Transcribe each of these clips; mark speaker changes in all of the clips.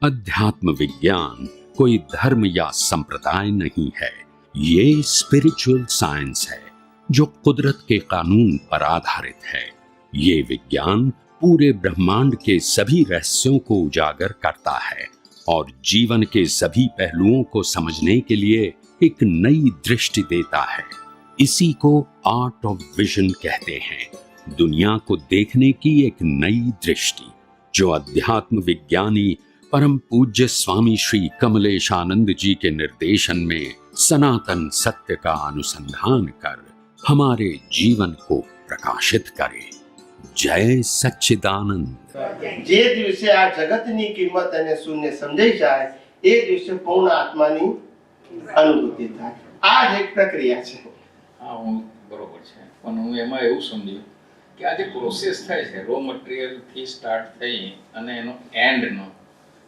Speaker 1: अध्यात्म विज्ञान कोई धर्म या संप्रदाय नहीं है, ये स्पिरिचुअल साइंस है जो कुदरत के कानून पर आधारित है। ये विज्ञान पूरे ब्रह्मांड के सभी रहस्यों को उजागर करता है और जीवन के सभी पहलुओं को समझने के लिए एक नई दृष्टि देता है। इसी को आर्ट ऑफ विजन कहते हैं, दुनिया को देखने की एक नई दृष्टि, जो अध्यात्म विज्ञानी परम पूज्य स्वामी श्री कमलेशानंद जी के निर्देशन में सनातन सत्य का अनुसंधान कर हमारे जीवन को प्रकाशित करे। जय सच्चिदानंद।
Speaker 2: જે દિવસે આ જગતની કિંમત અને શૂન્ય સમજાઈ જાય એ દિવસે પૂર્ણ આત્માની અનુભૂતિ થાય. આ જ એક પ્રક્રિયા છે.
Speaker 3: હા, હું બરોબર છે, પણ હું એમાં એવું સમજ્યું કે આ જે પ્રોસેસ થાય છે રો મટીરિયલ થી સ્ટાર્ટ થઈ અને એનો એન્ડ નો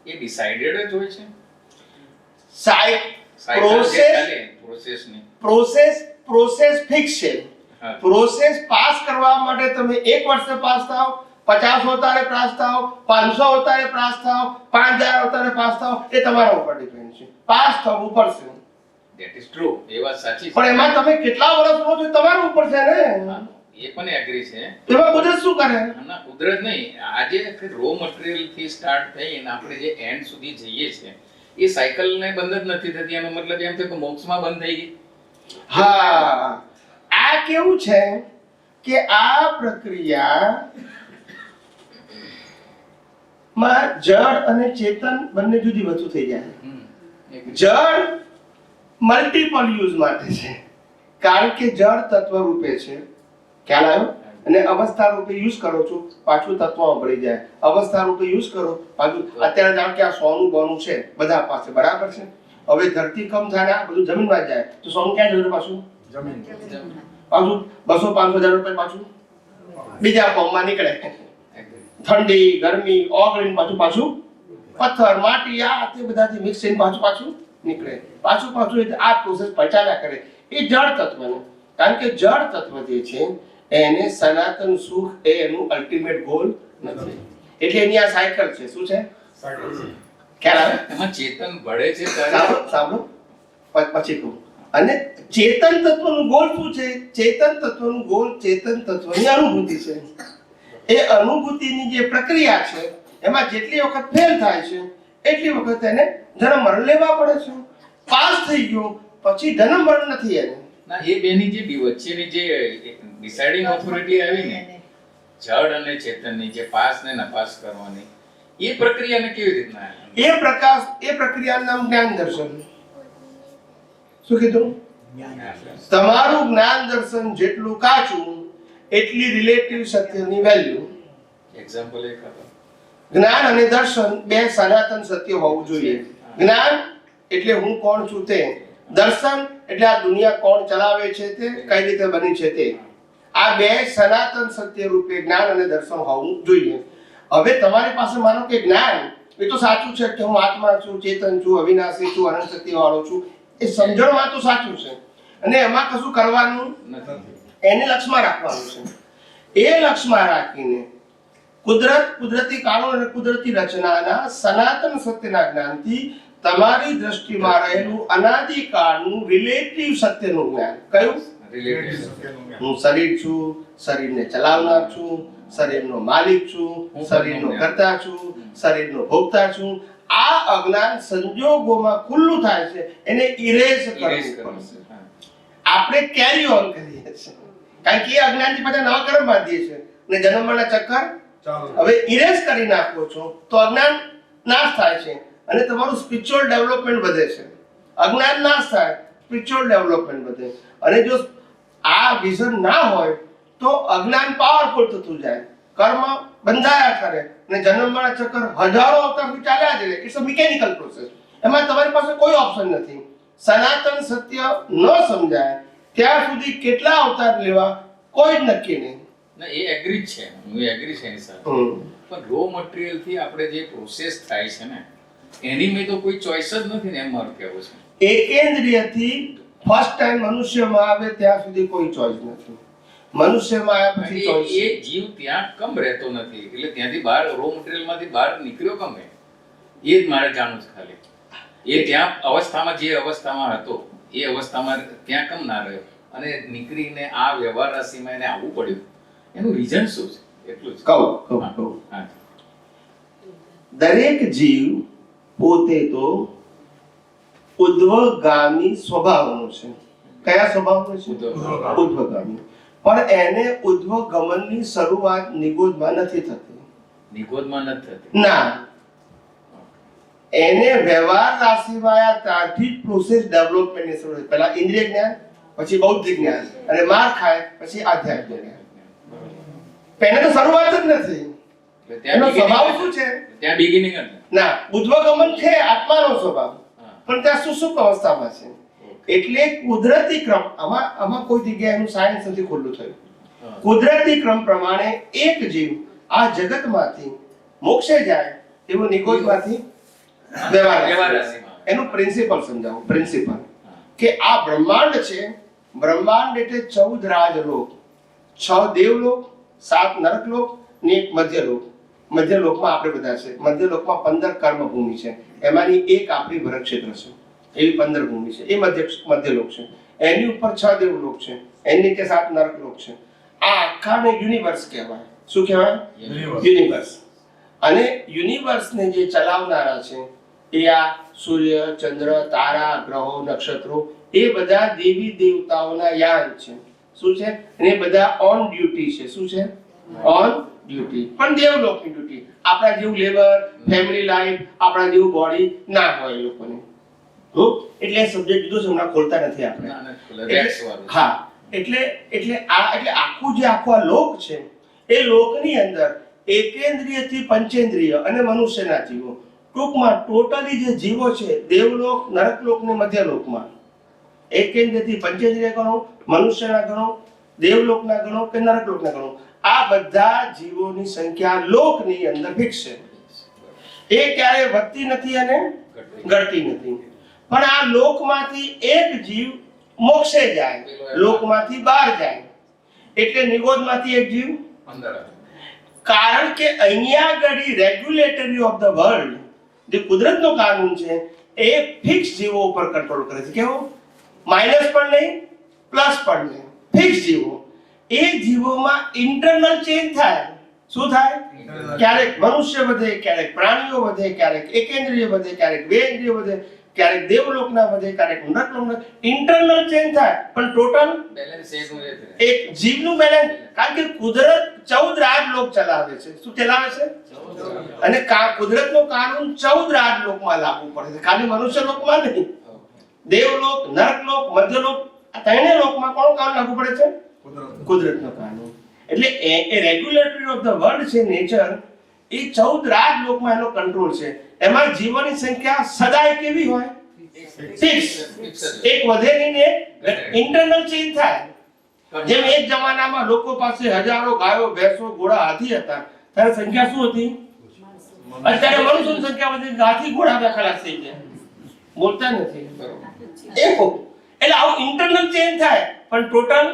Speaker 3: એ ડિસાઇડેડ જ હોય છે.
Speaker 2: પ્રોસેસ ફિક્સ છે. પ્રોસેસ પાસ કરવા માટે તમે 1 વર્ષે પાસ થાઓ, 50 હોતારે પાસ થાઓ, 500 હોતારે પાસ થાઓ, 5000 હોતારે પાસ થાઓ, એ તમારા ઉપર ડિપેન્ડ છે. પાસ થવું પડશે.
Speaker 3: ધેટ ઇઝ ટ્રુ, એ વાત સાચી છે.
Speaker 2: પણ એમાં તમે કેટલા વર્ષ રહો છો તમારા ઉપર છે ને.
Speaker 3: એ પણ એગ્રી છે.
Speaker 2: એમાં કુદરત શું કરે?
Speaker 3: ના, કુદરત નહીં. આજે રો મટીરિયલ થી સ્ટાર્ટ થઈને આપણે જે એન્ડ સુધી જઈએ છે એ સાયકલ ને બંધ જ નથી થતી. એનો મતલબ એમ થયો કે મોક્ષમાં બંધ થઈ ગઈ.
Speaker 2: હા, આ કેવું છે કે આ પ્રક્રિયા માં જળ અને ચેતન બંને જુદી વસ્તુ થઈ જાય. જળ મલ્ટીપલ યુઝ માટે છે, કારણ કે જળ તત્વ રૂપે છે, ખ્યાલ આવ્યો? અને અવસ્થા રૂપે યુઝ કરો છો પાછું તત્વમાં ભળી જાય. અવસ્થા રૂપે યુઝ કરો પાછું. અત્યારે જાણ કે આ સોનું બોનું છે બધા પાસે, બરાબર છે. હવે ધરતી કમ થાય ને આ બધું જમીનમાં જાય તો સોનું ક્યાં જશે? પાછું જમીન. પાછું 200-500 હજાર રૂપિયા પાછું બીજા ફોર્મમાં નીકળે. ઠંડી ગરમી ઓગળીને પાછું પથ્થર માટી આ તે બધાથી મિક્સ થઈને પાછું નીકળે. પાછું આ પ્રોસેસ પચાવ્યા કરે. એ જળ તત્વને, કારણ કે જળ તત્વ જે છે એને સનાતન સુખ એ એનું અલ્ટિમેટ ગોલ નથી. એટલે એની આ સાયકલ છે. શું છે? ખ્યાલ આવે?
Speaker 3: એમાં ચેતન ભળે છે.
Speaker 2: સાંભળો પછી કહું. અને ચેતન તત્વનું ગોલ શું છે? ચેતન તત્વનું ગોલ ચેતન તત્વની અનુભૂતિ છે. એ અનુભૂતિની જે પ્રક્રિયા છે એમાં જેટલી વખત ફેલ થાય છે એટલી વખત એને જન્મ મરણ લેવા પડે છે. પાસ થઈ ગયો પછી જન્મ મરણ નથી એને.
Speaker 3: ના, એ બેની જે વચ્ચેની જે ડિસાઇડિંગ ઓથોરિટી આવી ને જળ અને ચેતનની જે પાસ ને નપાસ કરવાની એ પ્રક્રિયાને કેવી રીતના
Speaker 2: એ પ્રક્રિયાનું નામ જ્ઞાન દર્શન. શું કીધું? તમારું જ્ઞાન દર્શન જેટલું કાચું એટલી રિલેટિવ સત્યની વેલ્યુ.
Speaker 3: એક્ઝામ્પલ એક આપો.
Speaker 2: જ્ઞાન અને દર્શન બે સનાતન સત્ય હોવું જોઈએ. જ્ઞાન એટલે હું કોણ છું તે, દર્શન એટલે આ દુનિયા કોણ ચલાવે છે તે, કઈ રીતે બની છે તે. આ બે સનાતન સત્ય રૂપે જ્ઞાન અને દર્શન હોવું જોઈએ. હવે તમારી પાસે માનો કે જ્ઞાન એ તો સાચું છે કે હું આત્મા છું, ચેતન છું, અવિનાશી છું, અનંત શક્તિ વાળો છું, એ સમજણમાં તો સાચું છે અને એમાં કશું કરવાનું નથી. એને લક્ષમાં રાખવાનું છે. એ લક્ષમાં રાખીને કુદરતી કાનૂન અને કુદરતી રચનાના સનાતન સત્યના જ્ઞાનથી તમારી દ્રષ્ટિમાં રહેલું અનાદિકાળનું રિલેટિવ સત્યનું જ્ઞાન. કયું? હું શરીર છું, શરીરને ચલાવનાર છું, શરીરનો માલિક છું, શરીરનો કર્તા છું, શરીરનો ભોગતા છું. આ અજ્ઞાન સંજોગોમાં ખુલ્લું થાય છે, એને ઇરેઝ કરવું પડશે. આપણે કેરી ઓન કરીએ છીએ, કારણ કે એ અજ્ઞાનથી પાછા નવા કર્મ બાંધીએ છીએ અને જન્મના ચક્કર. હવે ઇરેઝ કરી નાખો છો તો અજ્ઞાન નાશ થાય છે અને તમારું સ્પિરિચ્યુઅલ ડેવલપમેન્ટ વધે છે. અજ્ઞાન નાશ થાય, સ્પિરિચ્યુઅલ ડેવલપમેન્ટ વધે. અને જો આ વિઝન ના હોય તો અજ્ઞાન પાવરફુલ થતું જાય, કર્મ બંધાયા કરે અને જન્મના ચક્કર હજારો અવતાર ચાલ્યા જ રહે. It's a mechanical process. એમાં તમારી પાસે કોઈ ઓપ્શન નથી. સનાતન સત્ય ન સમજાય ત્યાં સુધી કેટલા અવતાર લેવા કોઈ જ નક્કી નહીં.
Speaker 3: ના, એ એગ્રી છે, હું એગ્રી છે એની સાથે. પણ રો મટીરિયલ થી આપણે જે પ્રોસેસ થાય છે ને એની મેં તો કોઈ ચોઈસ જ નથી ને, એમ મારું કહેવું છે.
Speaker 2: એકેન્દ્રિયથી ફર્સ્ટ ટાઈમ મનુષ્યમાં આવે ત્યાં સુધી કોઈ ચોઈસ નથી. મનુષ્યમાં આવ્યા પછી ચોઈસ.
Speaker 3: એ જીવ ત્યાં કમ રહેતો નથી, એટલે ત્યાંથી બહાર રો મટીરિયલ માંથી બહાર નીકળ્યો કમ? એ જ મારે જાણવું છે ખાલી. એ ત્યાં અવસ્થામાં જે અવસ્થામાં હતો એ અવસ્થામાં ત્યાં કેમ ના રહ્યો અને નીકળીને આ વ્યવહાર રાશિમાં એને આવવું પડ્યું, એનું રીઝન શું છે એટલું જ.
Speaker 2: કહું.
Speaker 3: હા.
Speaker 2: દરેક જીવ પોતે તો ઉદ્ધવગામી સ્વભાવનો છે. કયા સ્વભાવનો છે? ઉદ્ધવગામી. પણ એને ઉદ્ધવ ગમનની શરૂઆત નિગોદમાં નથી થતી.
Speaker 3: નિગોદમાં નથી થતી.
Speaker 2: ના, એને વ્યવહાર રાશિમાં આવ્યા ત્યારથી જ પ્રોસેસ ડેવલપમેન્ટની શરૂ થઈ. પહેલા ઇન્દ્રિય જ્ઞાન, પછી બૌદ્ધિક જ્ઞાન, અને માર ખાય પછી આધ્યાત્મિક જ્ઞાન. એને તો શરૂઆત જ નથી. એનો સ્વભાવ શું છે?
Speaker 3: ત્યાં બિગિનિંગ જ
Speaker 2: ના, ઉદ્ધવગમન છે આત્માનો સ્વભાવ, પણ ત્યાં સુસુપ્ત અવસ્થામાં છે. એટલે કુદરતી ક્રમ, આમાં કોઈ જગ્યાએ એનું સાયન્સ નથી ખુલ્લું થયું. કુદરતી ક્રમ પ્રમાણે એક જીવ આ જગતમાંથી મોક્ષે જાય એવો નિગોદમાંથી વ્યવહાર રાશિમાં. એનું પ્રિન્સિપલ સમજાવું. પ્રિન્સિપલ કે આ બ્રહ્માંડ છે. બ્રહ્માંડ એટલે 14 રાજલોક, 6 દેવલોક, 7 નરકલોક ને એક મધ્યલોક. મધ્યલોકમાં આપણે બધા છે. મધ્યલોકમાં 15 કર્મભૂમિ છે, એમાંની એક આપણી ભરતક્ષેત્ર છે. એવી 15 ભૂમિ છે, એ મધ્યલોક છે. એની ઉપર 6 દેવલોક છે, એની નીચે 7 નરકલોક છે. આ આખાને યુનિવર્સ કહેવાય. શું કહેવાય? યુનિવર્સ. અને યુનિવર્સને જે ચલાવનારા છે એ આ સૂર્ય, ચંદ્ર, તારા, ગ્રહો, નક્ષત્રો, એ બધા દેવી દેવતાઓના યાન છે. શું છે? અને બધા ઓન ડ્યુટી છે. શું છે? On duty. પણ દેવલોકની ડ્યુટી. આપણા જેવું લેબર, ફેમિલી લાઈફ, આપણા જેવું બોડી ના હોય એ લોકોને. એટલે સબ્જેક્ટ દીધો છે, હમણાં ખોલતા નથી આપણે. હા, એટલે આખું જે આખો આ લોક છે, એ લોકની અંદર એકેન્દ્રિયથી પંચેન્દ્રિય અને મનુષ્યના જીવો, ટૂંકમાં ટોટલી જે જીવો છે દેવલોક, નરકલોક ને મધ્યલોકમાં, એકેન્દ્રિયથી પંચેન્દ્રિય ગણો, મનુષ્યના ગણો, દેવલોકના ગણો કે નરકલોકના ગણો, આ બધા જીવોની સંખ્યા લોકની અંદર ફિક્સ છે. એ ક્યારે વધતી નથી અને ઘટતી નથી. પણ આ લોકમાંથી એક જીવ મોક્ષે જાય, લોકમાંથી બહાર જાય, એટલે નિગોદમાંથી એક જીવ
Speaker 3: અંદર.
Speaker 2: કારણ કે અહીંયા આગળ રેગ્યુલેટરી ઓફ ધ વર્લ્ડ, જે કુદરતનો કાનૂન છે, એ ફિક્સ જીવો ઉપર કંટ્રોલ કરે છે. કેવો? માઇનસ પણ નહીં, પ્લસ પણ નહીં, ફિક્સ જીવો. એ જીવોમાં ઇન્ટરનલ ચેન્જ થાય. શું થાય? ક્યારેક મનુષ્ય વધે, ક્યારેક પ્રાણીઓ વધે, ક્યારેક એકેન્દ્રિય વધે, ક્યારેક બેન્દ્રિય વધે, ક્યારેક દેવલોકના વધે, ક્યારેક નરકલોકના. ઇન્ટરનલ ચેન્જ થાય, પણ ટોટલ
Speaker 3: બેલેન્સ
Speaker 2: એક જીવનું બેલેન્સ. કારણ કે કુદરત 14 રાજલોક ચલાવે છે. શું ચલાવે છે? અને કુદરતનો કાનૂન 14 રાજલોકમાં લાગુ પડે છે, ખાલી મનુષ્ય લોકમાં નહીં. દેવલોક, નરકલોક, મધ્યલોક, આ ત્રણેય લોકમાં કોણ કાનૂન લાગુ પડે છે? કુદરતનો કાનૂન. એટલે એ રેગ્યુલેટરી ઓફ ધ વર્લ્ડ છે, નેચર, એ 14 રાજલોકમાં એનો કંટ્રોલ છે. એમાં જીવોની સંખ્યા સદાય કેવી હોય? ફિક્સ. એક વધે નહીં ને ઇન્ટરનલ ચેન્જ થાય. જેમ એક જમાનામાં લોકો પાસે હજારો ગાયો, ભેંસો, ઘોડા, હાથી હતા, ત્યારે સંખ્યા શું હતી? અત્યારે મનુષ્યની સંખ્યા વધી, હાથી, ઘોડા ખલાસ થઈ ગયા, બોલતા નથી. એટલે આવું ઇન્ટરનલ ચેન્જ થાય, પણ ટોટલ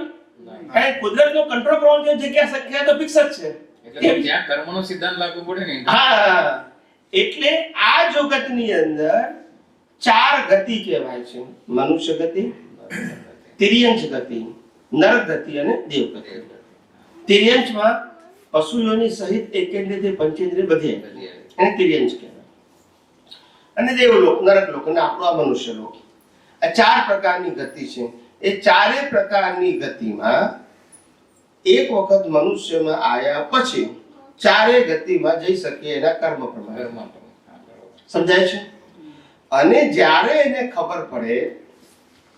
Speaker 2: કારણ કુદરતનો કંટ્રોલ કરવાનો છે, જગ્યા સંખ્યા તો ફિક્સ જ છે.
Speaker 3: એટલે ત્યાં કર્મનો સિદ્ધાંત લાગુ પડે ને.
Speaker 2: હા, એટલે આ જગતની અંદર 4 ગતિ કહેવાય છે. મનુષ્ય ગતિ, તિર્યંચ ગતિ, નર ગતિ અને દેવ ગતિ. તિર્યંચમાં પશુઓની સહિત એકેન્દ્રિય પંચેન્દ્રિય બધે એને તિર્યંચ કહેવાય. અને દેવલોક, નરકલોક અને આપણો આ મનુષ્ય લોક. આ 4 પ્રકારની ગતિ છે. એ 4 પ્રકારની ગતિમાં એક વખત મનુષ્યમાં આયા પછી 4 ગતિમાં જઈ શકે એના કર્મ પ્રમાણે. સમજાય છે? અને જ્યારે એને ખબર પડે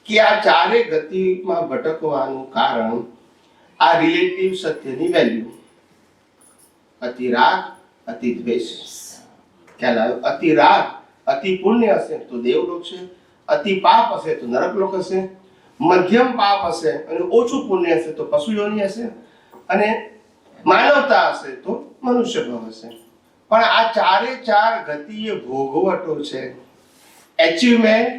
Speaker 2: કે આ 4 ગતિમાં ભટકવાનું કારણ આ રિલેટિવ સત્યની વેલ્યુ, અતિ રાગ, અતિ દ્વેષ. ખ્યાલ આવ્યો? અતિ રાગ, અતિ પુણ્ય હશે તો દેવલોક છે, અતિ પાપ હશે તો નરકલોક હશે, મધ્યમ પાપ હશે અને ઓછું પુણ્ય હશે તો પશુ યોનિ હશે, અને માનવતા હશે તો મનુષ્ય ભાવ હશે. પણ આ 4 ગતિ એ ભોગવટો છે, એચિવમેન્ટ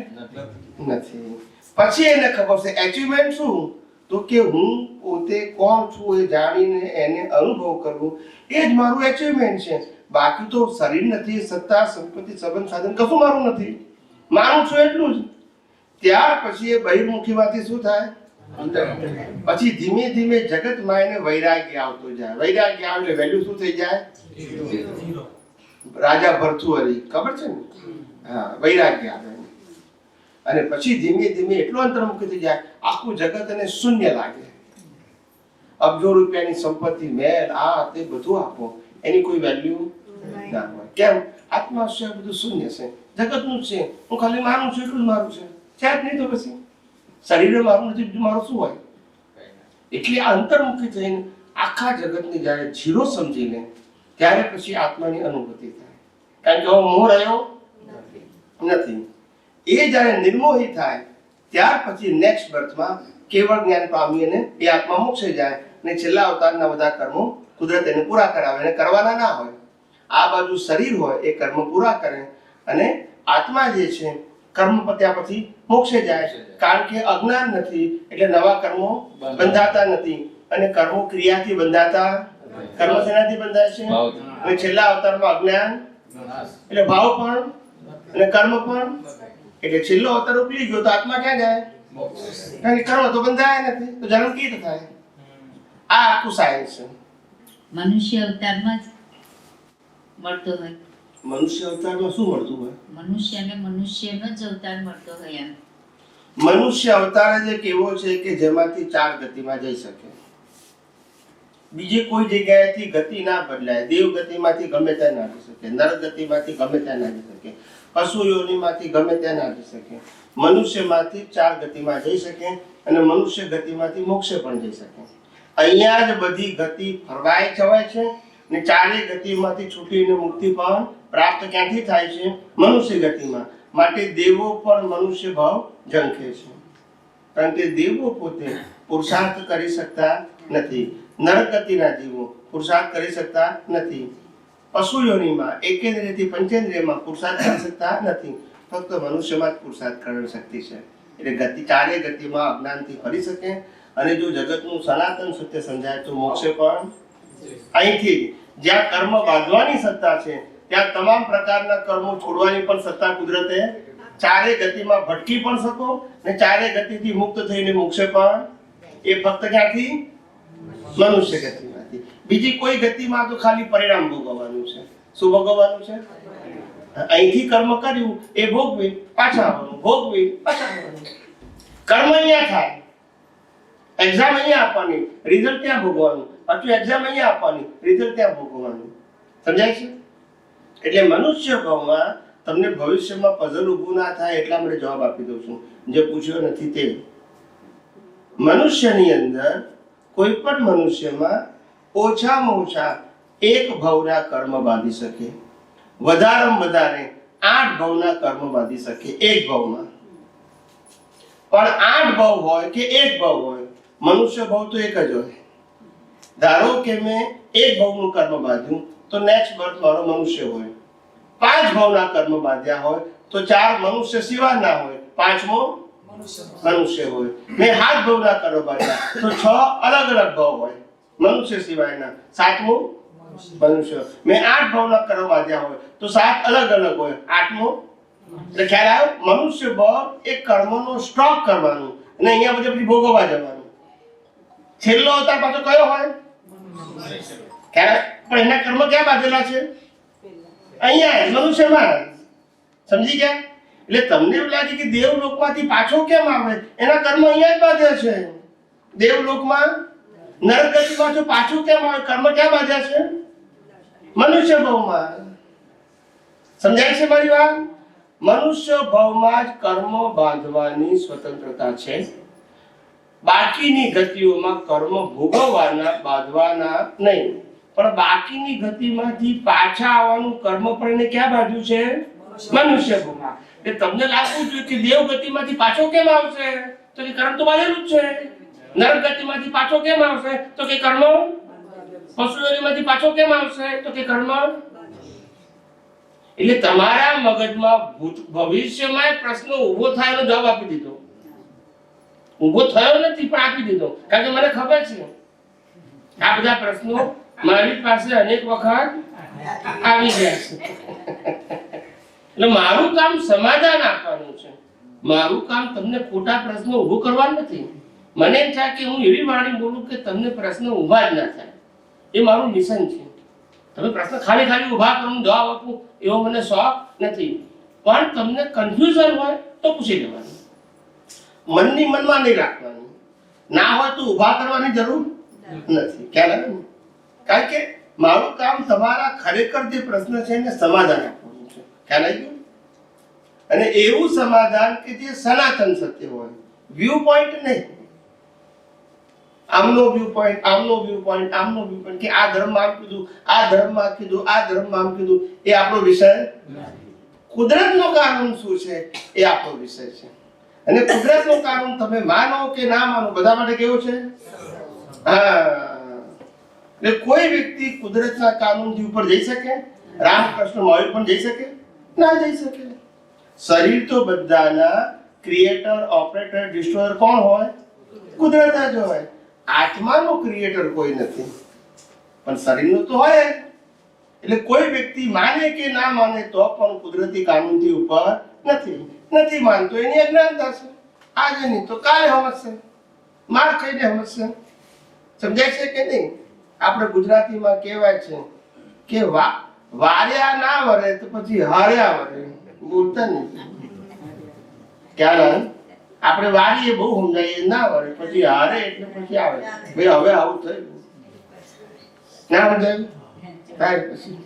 Speaker 2: નથી. પછી એને ખબર છે એચિવમેન્ટ શું? તો કે હું પોતે કોણ છું એ જાણીને એને અનુભવ કરવું, એ જ મારું એચિવમેન્ટ છે. બાકી તો શરીર નથી, સત્તા, સંપત્તિ, સંબંધ, સાધન કશું મારું નથી. માનું છું એટલું જ. ત્યાર પછી એ બહિર્મુખીમાંથી શું થાય? પછી ધીમે ધીમે જગતમાં એને વૈરાગ્ય આવતો જાય. વૈરાગ્ય આવે એટલે વેલ્યુ શું થઈ જાય? રાજા ભર્તુહરી ખબર છે ને? હા, વૈરાગ્ય આવે અને પછી ધીમે ધીમે એટલો અંતર્મુખી થઈ જાય આખું જગત એને શૂન્ય લાગે. અબજો રૂપિયાની સંપત્તિ, મહેલ, આ તે બધું આપો, એની કોઈ વેલ્યુ ના હોય. કેમ? આત્મા છે બધું શૂન્ય છે, જગતનું જ છે. હું ખાલી માનું છું એટલું જ મારું છે જ નહીં. તો પછી શરીરે મારું નથી, બીજું મારું શું હોય? એટલે આ અંતર્મુખી થઈને આખા જગતની જ્યારે જીરો સમજી લે ત્યારે પછી આત્માની અનુભૂતિ થાય. કારણ કે હવે મોહ રહ્યો નથી. એ જ્યારે નિર્મોહી થાય ત્યાર પછી નેક્સ્ટ બર્થમાં કેવળ જ્ઞાન પામી અને એ આત્મા મોક્ષે જાય અને છેલ્લા અવતારના બધા કર્મો કુદરત એને પૂરા કરાવે અને કરવાના ના હોય. આ બાજુ શરીર હોય એ કર્મ પૂરા કરે અને આત્મા જે છે કર્મ પત્યા પછી મોક્ષે જાય છે. કારણ કે અજ્ઞાન નથી એટલે નવા કર્મો બંધાતા નથી અને કર્મો ક્રિયાથી બંધાતા. કર્મ શેનાથી બંધાય છે? અને છેલ્લા અવતારમાં અજ્ઞાન એટલે ભાવ પણ અને કર્મ પણ. એટલે છેલ્લો અવતાર ઉપલી ગયો તો આત્મા ક્યાં જાય? કારણ કે કર્મ તો બંધાયા નથી, તો જન્મ કેવી રીતે થાય? આ આખું સાયન્સ છે.
Speaker 4: મનુષ્ય અવતારમાં જ મળતો હોય.
Speaker 2: મનુષ્ય અવતારમાં શું મળતું હોય?
Speaker 4: મનુષ્યને મનુષ્યનો જ અવતાર મળતો હોય. એમ
Speaker 2: મનુષ્ય અવતાર જ એક એવો છે કે જેમાંથી 4 ગતિમાં જઈ શકે. બીજી કોઈ જગ્યાએથી ગતિ ના બદલાય. દેવ ગતિમાંથી ગમે ત્યાં ના જઈ શકે, નર ગતિમાંથી ગમે ત્યાં ના જઈ શકે, પશુ યોનિમાંથી ગમે ત્યાં ના જઈ શકે. મનુષ્યમાંથી 4 ગતિમાં જઈ શકે અને મનુષ્ય ગતિમાંથી મોક્ષે પણ જઈ શકે. અહીંયા જ બધી ગતિ ફરવાય જવાય છે ને ચારે ગતિમાંથી છૂટીને મુક્તિ પણ પ્રાપ્ત ક્યાંથી થાય છે? મનુષ્ય ગતિમાં. માટે દેવો પણ મનુષ્ય ભાવ ઝંખે છે. કારણ કે દેવો પોતે પુરુષાર્થ કરી શકતા નથી. નર ગતિના જીવો પુરુષાર્થ કરી શકતા નથી. પશુ યોનિમાં એકેન્દ્રિયથી પંચેન્દ્રિયમાં પુરુષાર્થ કરી શકતા નથી. ફક્ત મનુષ્યમાં જ પુરુષાર્થ કરવાની શક્તિ છે. એટલે ગતિ ચારે ગતિમાં અજ્ઞાનથી ફરી શકે અને જો જગતનું સનાતન સત્ય સમજાય તો મોક્ષે પણ. અહીંથી જ્યાં કર્મ બાંધવાની સત્તા છે ત્યાં તમામ પ્રકારના કર્મો છોડવાની પણ સત્તા કુદરતે. ચારે ગતિમાં ભટકી પણ શકો ને ચારે ગતિથી મુક્ત થઈને મોક્ષે પણ. એ ફક્ત ક્યાંથી? મનુષ્ય ગતિમાંથી. બીજી કોઈ ગતિમાં તો ખાલી પરિણામ ભોગવવાનું છે. શું ભોગવવાનું છે? અહીંથી કર્મ કર્યું એ ભોગવી પાછા આવવાનું, ભોગવી પાછા આવવાનું. કર્મ અહીંયા થાય, એક્ઝામ અહીંયા આપવાની, રિઝલ્ટ ત્યાં ભોગવવાનું, પાછું એક્ઝામ અહીંયા આપવાની, રિઝલ્ટ ત્યાં ભોગવવાનું. સમજાય છે? એટલે મનુષ્ય ભાવમાં તમને ભવિષ્યમાં પઝલ ઊભું ના થાય એટલા માટે જવાબ આપી દઉં છું જે પૂછ્યો નથી તે. મનુષ્યની અંદર કોઈ પણ મનુષ્યમાં ઓછામાં ઓછા 1 ભવના કર્મ બાંધી શકે, વધારેમાં વધારે 8 ભવના કર્મ બાંધી શકે એક ભવમાં. પણ 8 ભવ હોય કે 1 ભવ હોય, મનુષ્ય ભવ તો એક જ હોય. ધારો કે મેં 1 ભવનું કર્મ બાંધ્યું તો નેક્સ્ટ બર્થ મારો મનુષ્ય હોય. 5 ભવના કર્મ બાંધ્યા હોય તો 4 મનુષ્ય સિવાય ના હોય, 5મો મનુષ્ય હોય. મેં 7 ભવના કર્મ બાંધ્યા તો 6 અલગ અલગ ભવ હોય મનુષ્ય સિવાયના, 7મો મનુષ્ય. મેં 8 ભવના કર્મ બાંધ્યા હોય તો 7 અલગ અલગ હોય, 8મો. એટલે ખ્યાલ આવ્યો? મનુષ્ય ભાવ એક કર્મનો સ્ટોક કરવાનું અને અહીંયા બધી ભોગવવા જવાનું. છેલ્લો અવતાર પાછો કયો હોય? ખ્યાલ? પણ એના કર્મ ક્યાં બાંધેલા છે? અહીંયા મનુષ્યમાં. સમજી ગયા? એટલે તમને એવું લાગે કે દેવલોકમાંથી પાછો કેમ આવે? એના કર્મ અહીંયા જ બાંધ્યા છે દેવલોકમાં. નરગતિમાં જો પાછું કેમ આવે? કર્મ ક્યાં બાંધ્યા છે? મનુષ્ય ભાવમાં. સમજાય છે મારી વાત? મનુષ્ય ભાવમાં જ કર્મ બાંધવાની સ્વતંત્રતા છે. બાકીની ગતિઓમાં કર્મ ભોગવવાના બાંધવાના નહીં. પણ બાકીની ગતિમાંથી પાછા આવવાનું કર્મ પણ એને ક્યાં બાંધ્યું છે? મનુષ્ય ભાવમાં. એટલે તમને લાગવું જોઈએ કે દેવ ગતિમાંથી પાછો કેમ આવશે? તો કે કર્મ તો બાંધેલું જ છે. નર ગતિમાંથી પાછો કેમ આવશે? તો કે કર્મ. પશુ યોનિમાંથી પાછો કેમ આવશે? તો કે કર્મ. એટલે તમારા મગજમાં ભવિષ્યમાં પ્રશ્ન ઊભો થાય એનો જવાબ આપી દીધો. ઊભો થયો નથી પણ આપી દીધો. કારણ કે મને ખબર છે આ બધા પ્રશ્નો મારી પાસે અનેક વખત આવી ગયા છે. એટલે મારું કામ સમાધાન આપવાનું છે. મારું કામ તમને ખોટા પ્રશ્નો ઊભો કરવાનું નથી. મને એમ થાય કે હું એવી વાણી બોલું કે તમને પ્રશ્ન ઊભા જ ના થાય. એ મારું મિશન છે. તમે પ્રશ્ન ખાલી ખાલી ઊભા કરું જવાબ આપું એવો મને શોખ નથી, પણ તમને કન્ફ્યુઝન હોય તો પૂછી લેવાનું, મનની મનમાં નહીં રાખવાની. ના હોય તો ઊભા કરવાની જરૂર નથી. ખ્યાલ આવે ને? કારણ કે મારું કામ તમારા ખરેખર જે પ્રશ્ન છે એને સમાધાન આપવાનું છે. ખ્યાલ આવી ગયો? અને એવું સમાધાન કે જે સનાતન સત્ય હોય, વ્યૂ પોઈન્ટ નહીં. આમનો વ્યૂ પોઈન્ટ, આમનો વ્યૂ પોઈન્ટ, આમનો વ્યૂ પોઈન્ટ કે આ ધર્મમાં આમ કીધું, આ ધર્મમાં કીધું, આ ધર્મમાં આમ કીધું, એ આપણો વિષય નથી. કુદરતનો કાનૂન શું છે એ આપણો વિષય છે. અને કુદરતનો કાનૂન તમે માનો કે ના માનો બધા માટે કેવો છે? હા, એટલે કોઈ વ્યક્તિ કુદરતના કાનૂનથી ઉપર જઈ શકે? રામકૃષ્ણ મહાવીર પણ જઈ શકે? ના જઈ શકે. શરીર તો બધાના ક્રિએટર, ઓપરેટર, ડિસ્ટ્રોયર કોણ હોય? કુદરત જ હોય. આત્માનો ક્રિએટર કોઈ નથી, પણ શરીરનો તો હોય. એટલે કોઈ વ્યક્તિ માને કે ના માને તો પણ કુદરતી કાનૂનથી ઉપર નથી માનતો. એની અજ્ઞાનતા છે. આજે નહીં તો કાલે સમજશે, માર ખાઈને સમજશે. સમજાય છે કે નહીં? આપણે ગુજરાતીમાં કહેવાય છે કે વાર્યા ના વરે તો પછી હાર્યા વરે. બોલતા નથી. ક્યાં આપણે વારીએ બહુ સમજાઈએ, ના વરે પછી હારે એટલે પછી આવે ભાઈ હવે આવું થયું. ના સમજાયું થાય પછી.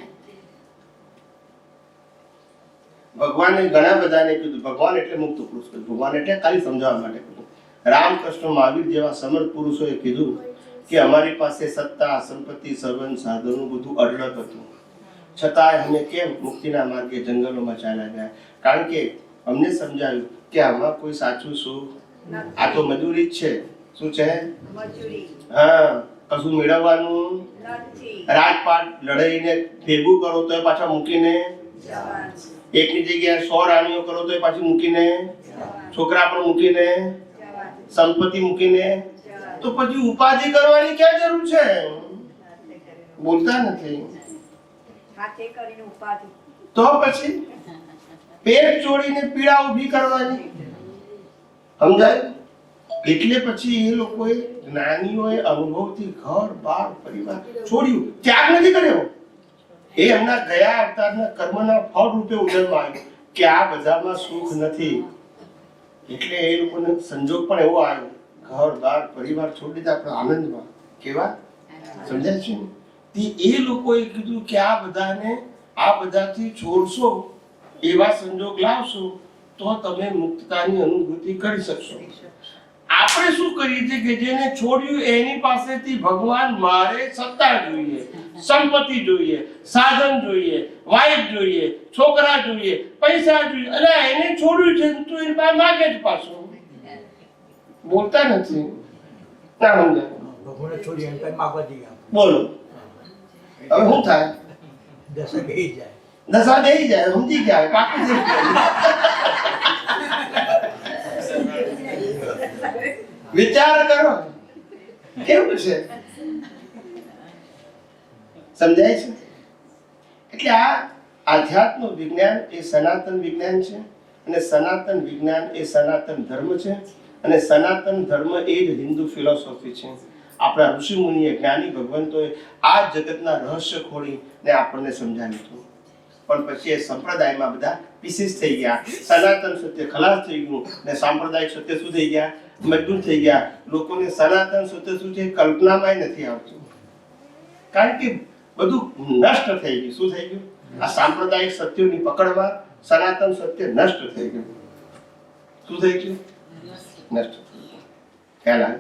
Speaker 2: ભગવાને ઘણા બધાને કીધું, ભગવાન એટલે મુક્ત પુરુષ કીધું, ભગવાન એટલે ખાલી સમજાવવા માટે કીધું. રામકૃષ્ણ મહાવીર જેવા સમર્થ પુરુષોએ કીધું કે અમારી પાસે સત્તા, સંપત્તિ, સર્વન, સાધનો બધું અઢળક હતું, છતાંય અમે કેમ મુક્તિના માર્ગે જંગલોમાં ચાલ્યા ગયા? કારણ કે અમને સમજાયું કે આમાં કોઈ સાચું સુખ, આ તો મજૂરી જ છે. શું છે? હા, કશું મેળવવાનું રાજપાટ લડાઈને ભેગું કરો તો પાછા મૂકીને, એકની જગ્યાએ 100 રાણીઓ કરો તો પાછી મૂકીને, છોકરા પણ મૂકીને, સંપત્તિ મૂકીને, તો પછી ઉપાધિ કરવાની ક્યાં જરૂર છે? બોલતા નથી. તો પછી પેટ જોડીને પીડા ઊભી કરવાની. સમજાય? એટલે પછી એ લોકોએ, જ્ઞાનીઓએ અનુભવથી ઘર બાર પરિવાર છોડ્યું, ત્યાગ નથી કર્યો. એ એમના ગયા અવતારના કર્મના ફળ રૂપે ઉદયમાં આવ્યું કે આ બધામાં સુખ નથી. એટલે એ લોકોને સંજોગ પણ એવો આવ્યો, ઘર બાર પરિવાર છોડી દીધા આપણે આનંદમાં. કેવા? સમજાય છે? એ લોકોએ કીધું કે આ બધાને, આ બધાથી છોડશો, એવા સંજોગ લાવશો તો તમે મુક્તતાની અનુભૂતિ કરી શકશો. આપણે શું કરીએ છીએ કે જેને છોડ્યું એની પાસેથી ભગવાન મારે સત્તા જોઈએ, સંપત્તિ જોઈએ, સાધન જોઈએ, વાઇફ જોઈએ, છોકરા જોઈએ, પૈસા જોઈએ. અરે એને છોડ્યું છે તો એની પાસે માગે જ પાછો. બોલતા નથી. ના સમજાય?
Speaker 5: ભગવાને છોડી એમ કઈ માગવા દીધા.
Speaker 2: બોલો હવે શું થાય?
Speaker 5: દશા ગઈ જાય,
Speaker 2: દશા દઈ જાય. સમજી ગયા? પાકું થઈ ગયું. વિચાર કરો કેવું છે. સમજાય છે? એટલે આ આધ્યાત્મ વિજ્ઞાન એ સનાતન વિજ્ઞાન છે, અને સનાતન વિજ્ઞાન એ સનાતન ધર્મ છે, અને સનાતન ધર્મ એ જ હિન્દુ ફિલોસોફી છે. આપણા ઋષિ મુનિએ, જ્ઞાની ભગવંતોએ આ જગતના રહસ્ય ખોલીને આપણને સમજાવ્યું હતું. પણ પછી એ સંપ્રદાયમાં બધા પીસીસ થઈ ગયા. સનાતન સત્ય ખલાસ થઈ ગયું ને સાંપ્રદાયિક સત્ય શું થઈ ગયા? મજબૂત થઈ ગયા. લોકોને સનાતન સત્ય શું છે કલ્પનામાં નથી આવતું, કારણ કે બધું નષ્ટ થઈ ગયું. શું થઈ ગયું? આ સાંપ્રદાયિક સત્યોની પકડમાં સનાતન સત્ય નષ્ટ થઈ ગયું. શું થઈ ગયું? નષ્ટ થઈ ગયું. ખ્યાલ આવે?